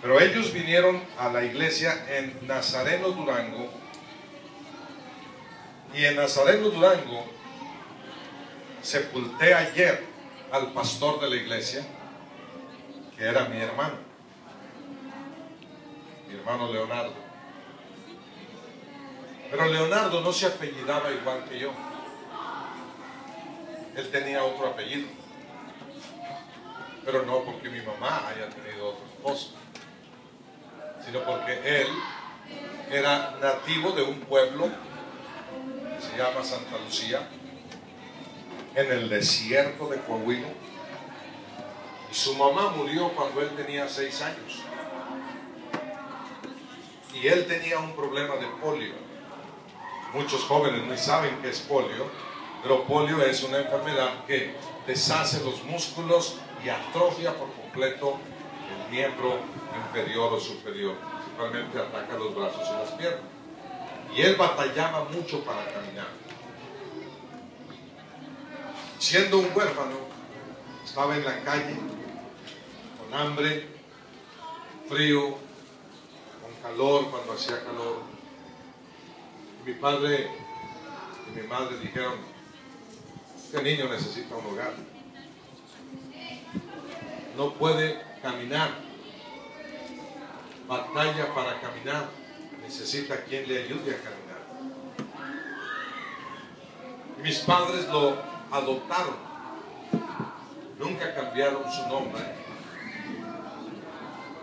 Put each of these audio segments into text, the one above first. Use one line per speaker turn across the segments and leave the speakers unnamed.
Pero ellos vinieron a la iglesia en Nazareno, Durango. Y en Nazareno, Durango, sepulté ayer al pastor de la iglesia, que era mi hermano Leonardo. Pero Leonardo no se apellidaba igual que yo. Él tenía otro apellido. Pero no porque mi mamá haya tenido otro esposo, sino porque él era nativo de un pueblo que se llama Santa Lucía, en el desierto de Coahuila. Y su mamá murió cuando él tenía 6 años. Y él tenía un problema de polio. Muchos jóvenes no saben qué es polio, pero polio es una enfermedad que deshace los músculos y atrofia por completo el miembro inferior o superior. Principalmente ataca los brazos y las piernas. Y él batallaba mucho para caminar. Siendo un huérfano, estaba en la calle, con hambre, frío, con calor cuando hacía calor. Y mi padre y mi madre dijeron: este niño necesita un hogar. No puede caminar, batalla para caminar, necesita quien le ayude a caminar. Y mis padres lo adoptaron, nunca cambiaron su nombre,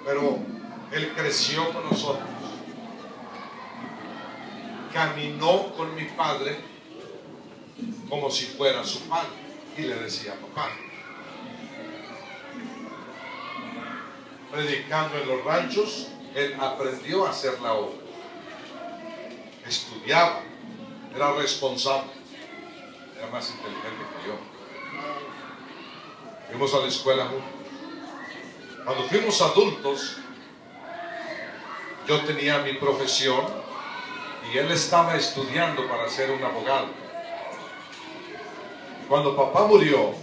pero él creció con nosotros, caminó con mi padre como si fuera su padre y le decía papá. Predicando en los ranchos, él aprendió a hacer la obra, estudiaba, era responsable, era más inteligente que yo. Fuimos a la escuela juntos. Cuando fuimos adultos, yo tenía mi profesión y él estaba estudiando para ser un abogado. Cuando papá murió,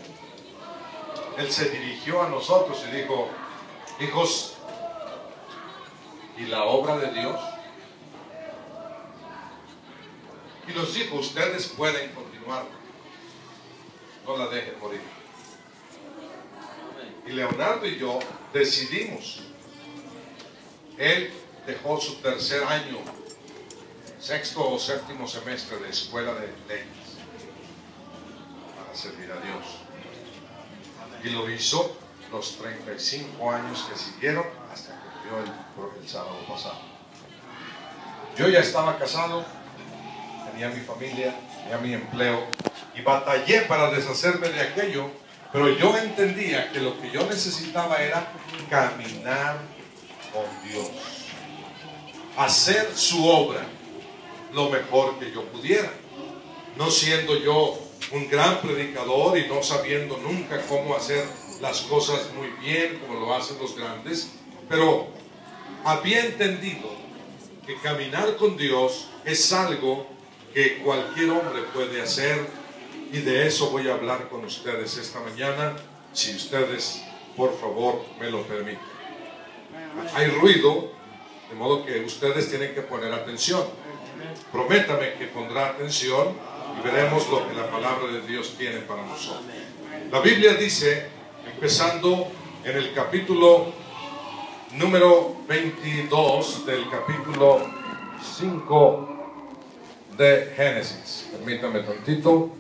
él se dirigió a nosotros y dijo: hijos, ¿y la obra de Dios? Y nos dijo: ustedes pueden continuar, no la dejen morir. Y Leonardo y yo decidimos. Él dejó su tercer año, 6º o 7º semestre de escuela de leyes para servir a Dios. Y lo hizo los 35 años que siguieron hasta que murió el sábado pasado. Yo ya estaba casado, tenía mi familia, tenía mi empleo y batallé para deshacerme de aquello, pero yo entendía que lo que yo necesitaba era caminar con Dios, hacer su obra lo mejor que yo pudiera, no siendo yo un gran predicador y no sabiendo nunca cómo hacer las cosas muy bien como lo hacen los grandes, pero había entendido que caminar con Dios es algo que cualquier hombre puede hacer, y de eso voy a hablar con ustedes esta mañana, si ustedes por favor me lo permiten. Hay ruido, de modo que ustedes tienen que poner atención. Prométame que pondrá atención y veremos lo que la palabra de Dios tiene para nosotros. La Biblia dice, empezando en el capítulo número 22 del capítulo 5 de Génesis. Permítame tantito.